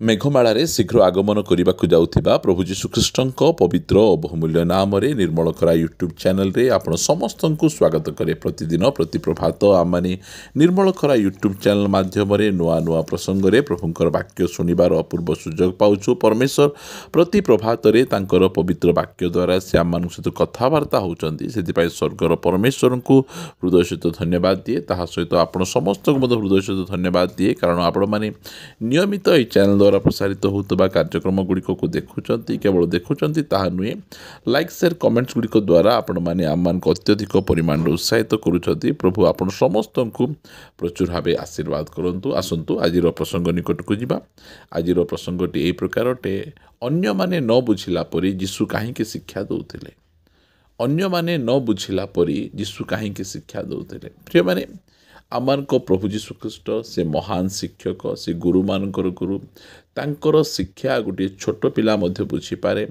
मेघमाଳରେ शीघ्र आगमन କରିବାକୁ ଯାଉଥିବା ପ୍ରଭୁ ଯୀଶୁଖ୍ରୀଷ୍ଟଙ୍କ ପବିତ୍ର ଓ ବହୁମୂଲ୍ୟ ନାମରେ ନିର୍ମଳକରା ୟୁଟ୍ୟୁବ୍ ଚ୍ୟାନେଲରେ ଆପଣ ସମସ୍ତଙ୍କୁ ସ୍ୱାଗତ କରେ। ପ୍ରତିଦିନ ପ୍ରତି ପ୍ରଭାତ ଆମମାନେ ନିର୍ମଳକରା ୟୁଟ୍ୟୁବ୍ ଚ୍ୟାନେଲ ମାଧ୍ୟମରେ ନୂଆ ନୂଆ ପ୍ରସଙ୍ଗରେ ପ୍ରଭୁଙ୍କର ବାକ୍ୟ ଶୁଣିବାର ଅପୂର୍ବ ସୁଯୋଗ ପାଉଛୁ। ପରମେଶ୍ୱର ପ୍ରତି ପ୍ରଭାତରେ ତାଙ୍କର ପବିତ୍ର ବାକ୍ୟ ଦ୍ୱାରା ସେ ଆମମାନଙ୍କ ସହିତ କଥାବାର୍ତ୍ତା ହେଉଛନ୍ତି। ସେଥିପାଇଁ ସ୍ୱର୍ଗର ପରମେଶ୍ୱରଙ୍କୁ ହୃଦୟ ସହିତ ଧନ୍ୟବାଦ ଦିଏ। ତାହା ସହିତ ଆପଣ ସମସ୍ତଙ୍କୁ ମଧ୍ୟ ହୃଦୟ ସହିତ ଧନ୍ୟବାଦ ଦିଏ, କାରଣ ଆପଣମାନେ ନିୟମିତ ଏହି ଚ୍ୟାନେଲ द्वारा प्रसारित होता कार्यक्रम गुड़िक देखुंत केवल देखुंत ताहा नुहे लाइक शेयर कमेंट्स गुड़िक द्वारा आपण मैंने आम अत्यधिक परिमाण उत्साहित करुँच। प्रभु आपण समस्त को प्रचुर भाव आशीर्वाद करूँ। आसतु आज प्रसंग निकट को जावा। आज प्रसंगटी यही प्रकार अटे, अन्य माने न बुझिला परी यीशु कहीं शिक्षा दौले। अन्य माने न बुझिला परी यीशु कहीं शिक्षा दौले। प्रिय माने आमान को प्रभु जीशु ख्रीस्ट से महान शिक्षक, से गुरु मानकर गुरु, तांकर शिक्षा गोटे छोट पिला मध्य बुझीपारे।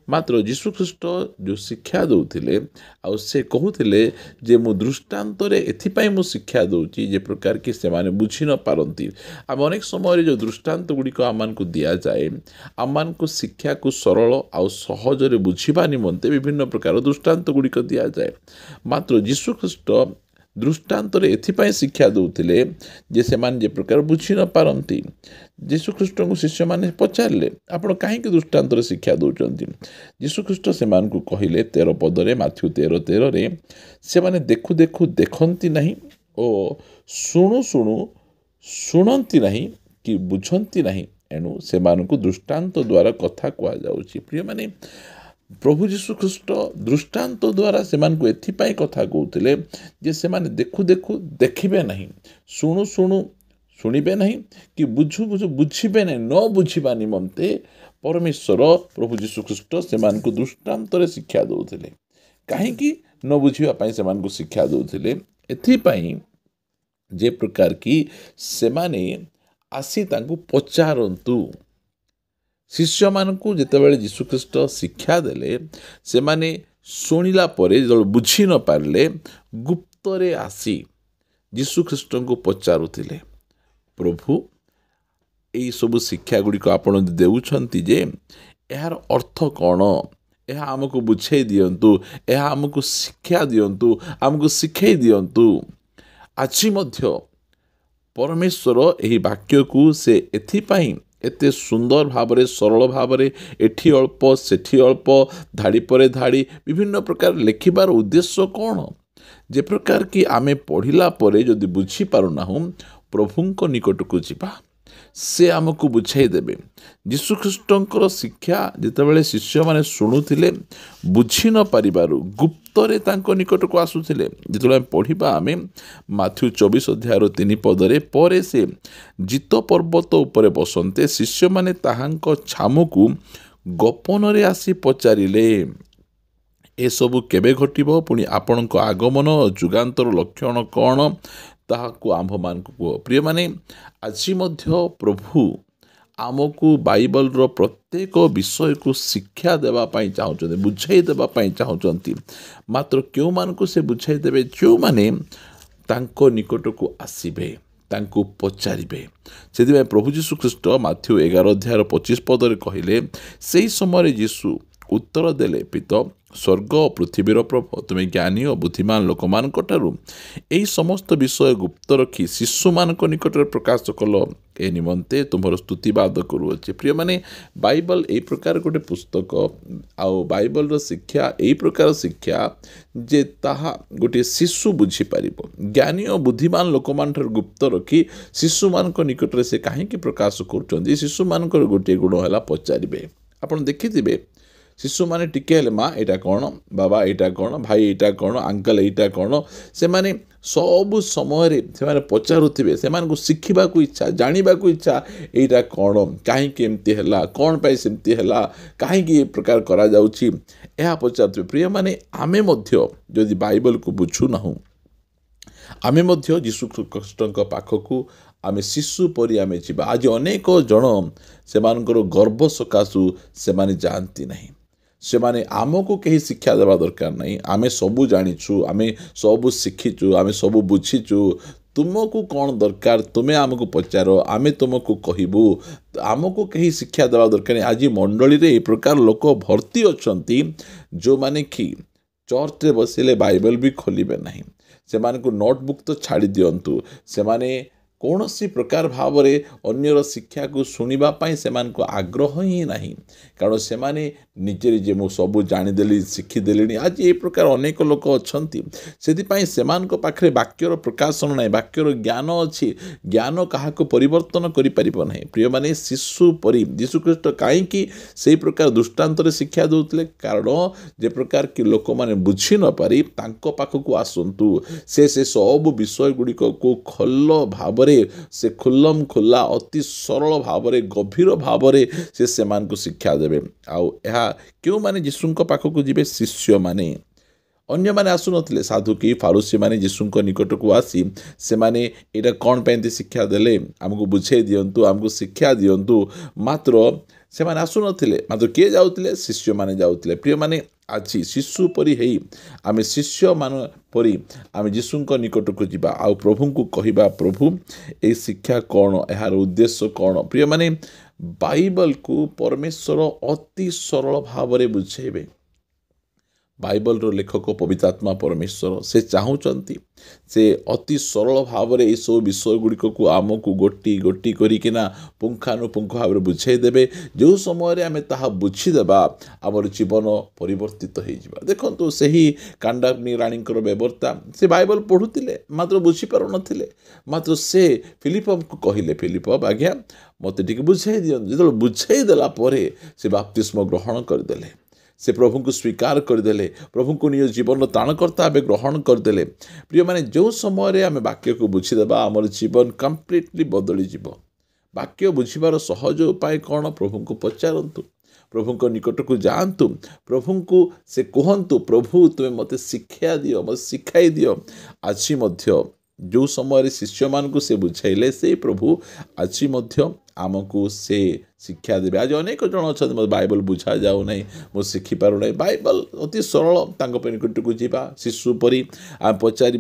मात्र जीशु ख्रीस्ट जो शिक्षा दौले आ से कहते जे मु दृष्टांतरे एथिपाई मु शिक्षा दौची जे प्रकार कि से माने बुझी न पारती। आम अनेक समय जो दृष्टांत गुड़िक आमान को दिया जाए, आमान को शिक्षा को सरल आ सहजरे बुझीबा निमंते विभिन्न प्रकार दृष्टांत गुड़िक दिया जाए। मात्र जीशु ख्रीस्ट दृष्टांतरे एथिपाई शिक्षा दौले जे से माने जे प्रकार बुझी न पारती। यीशु ख्रीस्ट को शिष्य माने पचारे आपण कहीं दृष्टांतर शिक्षा दौरान। यीशु ख्रीस्ट से कहले 13 पदरे माथ्यू 13:13 रे से माने देखु देखु देखती नहीं और शुणु शुणु शुणती नहीं कि बुझती नहीं। एणु से दृष्टांत द्वारा कथा कहुच्छी। प्रिय माने प्रभु जीशु ख्रीस्ट दृष्टांत द्वारा से एथिपाई कथा कहते जे से माने देखु देखु देखिबे नहीं, शुणु शुणु शुणिबे नहीं कि बुझु बुझु बुझिबे नहीं। न बुझिबा निमंते परमेश्वर प्रभु जीशु ख्रीस्ट से दृष्टांतरे शिक्षा दौले। कहीं न बुझापी से शिक्षा दौले एथिपाई जे प्रकार कि से माने आसी तांकु पचारंतु। शिष्य मानकु जेतेबेले यीशु ख्रीस्ट शिक्षा देले से माने शुणिला परे जो बुझी न पारले गुप्तरे आसी यीशु ख्रीस्ट को पचारुथिले, प्रभु यही सब शिक्षा गुड़िक आपण देउछंती जे यार अर्थ कौन, यह आमको बुझे दियंतु, यह आमको शिक्षा दियंतु, आमको शिखई दियंतु। आज मध्य परमेश्वर यही वाक्य को से एथिपाई एते सुंदर भावरे सरल भावरे एठी अल्प सेठी अल्प धाड़ी परे धाड़ी विभिन्न प्रकार लेखिबार उद्देश्य कौन, जे प्रकार कि आमे पढ़िला परे जदि बुझी पारुना प्रभुंक निकट को जीवा, से आमको बुझाई देबे। यीशु ख्रीष्टंकर शिक्षा जितेबाला शिष्य माने शुणुथिले बुझी न पारिबारु गुप्तरे तांको निकट को आसुथिले। जितेबाला पढ़िबा आमे माथ्यू 24:3 पदरे परे से जित पर्वत उपरे बसन्ते शिष्य माने ताहांक छामुकु गोपनरे आसी पचारिले, ए सबु केबे घटिबो, पुणी आपणक आगमन जुगांतर लक्षण कौन ताहाकु आम्भ मानकु कह। प्रिय माने आज मध्य प्रभु आमको बाइबल रो प्रत्येक विषय को शिक्षा देवा पाई चाहते, बुझाई देवा पाई चाहते। मात्र क्यों मानकु से बुझाई देबे, जो माने तांको निकट को आसीबे, तांको पचारिबे। से प्रभु जीशु ख्रीस्ट माथ्यू 11:25 पदरे कहले, से समय यीशु उत्तर देले, पिता स्वर्ग और पृथ्वीर प्रभु, तुम्हें ज्ञानी और बुद्धिमान लोक मानू यही समस्त विषय गुप्त रखी शिशु मान निकट प्रकाश कल, ए निमंते तुम्हार स्तुतिवाद करुचे। प्रिय माने बाइबल यही प्रकार गोटे पुस्तक आउ बाइबल शिक्षा यही प्रकार शिक्षा जे ताहा गोटे शिशु बुझी पारिबो। ज्ञानी और बुद्धिमान लोक मान गुप्त रखी शिशु मान निकट से कहीं प्रकाश करुँच। शिशु मान गोटे गुण है पचारे। आपड़ देखिथिबे शिशु माने टिके हेले माँ एटा कौन, बाबा एटा कौन, भाई एटा कौन, अंकल एटा कौन, से माने सब समय से माने पचारुथिबे। से माने को शिखिबा को इच्छा, जानिबा को इच्छा, एटा कौन, काहे के एमती हैला, कौन पाई सेमती हैला, काहे के प्रकार करा जाउची, एहा पचारुथिबे। प्रिय माने आमे मध्य जदि बाइबल को बुझु नाहु, आमे मध्य यीशु ख्रीष्टଙ୍କ पाखକୁ आमे शिशु परि आमे जीवा। आज अनेक जन से गर्भ सकाशु से माने जानती नहीं। से माने आमको कहीं शिक्षा देवा दरकार नहीं। आमे सबू जानिछु, आमे सबू शिखिचु, आमे सबू बुझीचु, तुमको कौन दरकार तुम्हें आमको पचार आमे तुमको कहबू आमको कहीं शिक्षा देवा दरकार आज मंडली रे ए प्रकार लोक भर्ती अच्छी जो माने कि चर्च रे बसिले बाइबल भी खोलिबे नहीं से नोटबुक तो छाड़ी दिंतु से कौन सी प्रकार भाव में अन्यर शिक्षा को शुणापी से आग्रह ही ना कारण से निजे निजे मु सबू जाणीदेली शिखिदेली आज ये प्रकार अनेक लोक अच्छा से पाखे वाक्यर प्रकाशन ना वाक्यर ज्ञान अच्छी ज्ञान क्या परिवर्तन कर प्रिय माने शिशु परी यीशुख्रीष्ट कहीं से प्रकार दृष्टांत शिक्षा दूसरे कारण जे प्रकार कि लोक मैंने बुझी न पारी पाखक आसतु से सब विषय गुड़िक को खल भाव से खुल्लम खुल्ला अति सरल भाव में गभीर भाव में से शिक्षा देवे आउ क्यों माने यीशु पाखक जी शिष्य माने अन्य माने आसु नथिले साधु की फारूसी माने यीशु निकट को आसी से माने एटा कौन पे शिक्षा देले आमको बुझे दिंतु आमको शिक्षा दिंतु मात्र से माने आसु नथिले मात्र किए जाउतिले शिष्य माने जाउतिले प्रिय माने आज शिशु परी हेई आमे शिष्य मान परी आमे यीशु निकट को जीवा आ प्रभु को कहवा प्रभु ए शिक्षा कौन यार उद्देश्य कौन प्रिय माने बाइबल को परमेश्वर अति सरल भाव में बुझेबे बाइबल रो लेखक पवित्र आत्मा परमेश्वर से चाहूँगी से अति सरल भाव में सब विषय गुड़िक को आमको गोटी गोटी करिकिना पुंखानुपुंख भाव में बुझेदेवे जो समय आम ता बुझीदेवा आमर जीवन परिवर्तित हो देखो से ही कांडाग्नि राणी व्यवस्था से बाइबल पढ़ुले मात्र बुझीपार नथिले मात्र से फिलिप को कहले फिलिप आज्ञा मत टे बुझाई दियंतु जो बुझाईदेला से बपतिस्म ग्रहण करदे से प्रभु को स्वीकार करदे प्रभु को निज जीवन त्राणकर्ता भाव ग्रहण करदे प्रिय माने जो समय आम वाक्य को बुझीदेवा आम जीवन कम्प्लीटली बदली जीव वाक्य बुझीबार सहज उपाय कौन प्रभु को पचारतु प्रभु को निकट को जातु प्रभु को से कहतु प्रभु तुम्हें मत शिक्षा दियो मत शिखाई दियो आज जो समय शिष्य मान को से बुझाइले से प्रभु आज आमको से शिक्षा देवे आज अनेक जन अच्छा मतलब बाइबल बुझा जाऊ ना मुझे शिखिपार ना बाइबल अति सरल निकट को जीवा शिशु परी आम पचार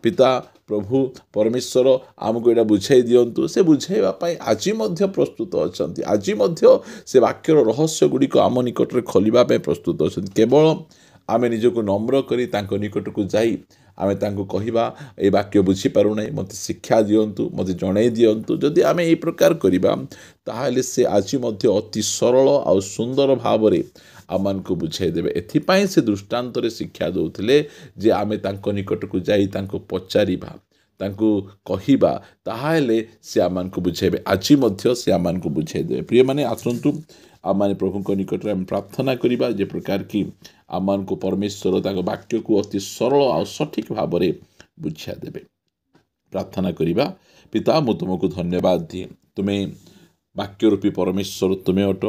पिता प्रभु परमेश्वर आमको यहाँ बुझाई दिंतु से बुझाइवाई आज प्रस्तुत अच्छा आज से वाक्यर रहस्य गुड़िक आम निकट में खोलने प्रस्तुत अच्छा केवल आम निजक नम्र कर निकट को जाई आमे तांको कहिबा ए वाक्य बुझीपारू ना मत शिक्षा दिंतु मत जणई दिंतु जदि आमे ए प्रकार करिबा ताहले से आज अति सरल आ सुंदर भाव में आम को बुझाई देवे एथिपाई से दृष्टांत शिक्षा दौले जे आमे तांको निकट को जाई तांको पचारिबा तांको कहिबा ताहले से आम को बुझाइबे आज से आम को बुझाई देवे प्रिय माने आसंतु आम प्रभु निकट में प्रार्थना करिबा जे प्रकार की आम को परमेश्वर ताको वाक्य को अति सरल और सठिक भाव में बुझा देवे प्रार्थना करिबा पिता मु तुमको धन्यवाद दिए तुम्हें वाक्य रूपी परमेश्वर तुम्हें अट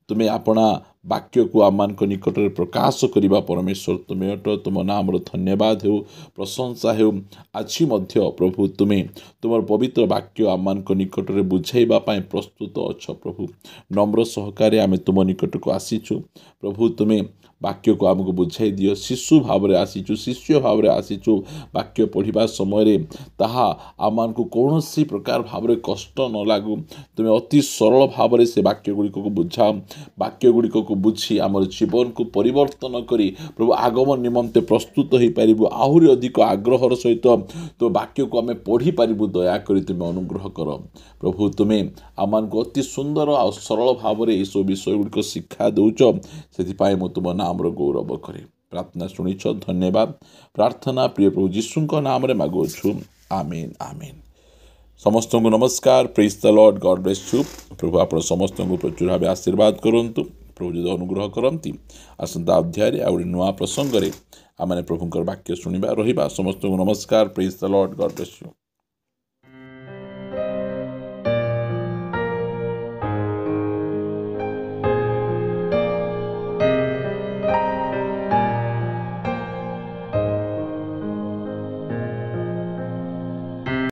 तुम्हें आपना वाक्य को आम निकट में प्रकाश करवा परमेश्वर तुम्हें अट तुम नाम धन्यवाद हो प्रशंसा हो आज प्रभु तुम्हें तुम पवित्र वाक्य आम निकट में बुझाइवाई प्रस्तुत अच्छा प्रभु नम्र सहकारे आम तुम निकट को आसीचु प्रभु तुम्हें वाक्य को आमको बुझाई दियो शिशु भाव में आसीचु शिष्य भाव में आसीचु वाक्य पढ़ा समय ताहा आम को कौन सी प्रकार भाव में कष्ट न लागू तुम्हें अति सरल भाव में से वाक्य गुड़िक को बुझा वाक्य गुड़िक को बुझी आम जीवन को परिवर्तन करी प्रभु आगमन निमंते प्रस्तुत हो पारू आहरी अधिक आग्रहर सहित तो वाक्य को आम पढ़ी पारू दयाक तुम्हें अनुग्रह कर प्रभु तुम्हें आम को अति सुंदर आ सरल भाव में यह विषय गुड़िक शिक्षा दौच से मु तुम नाम गौरव करे प्रार्थना शुणिछ धन्यवाद प्रार्थना प्रिय प्रभु यीशु नाम रे मागुछु आमीन आमीन समस्त को नमस्कार praise the Lord God bless you प्रभु आप समस्त को प्रचुर भाव आशीर्वाद करंतु प्रभु जो अनुग्रह करती आसंता अध्याय आ नुआ प्रसंग में आम प्रभुकर वाक्य शुणा रहा समस्त को नमस्कार praise the Lord God bless you.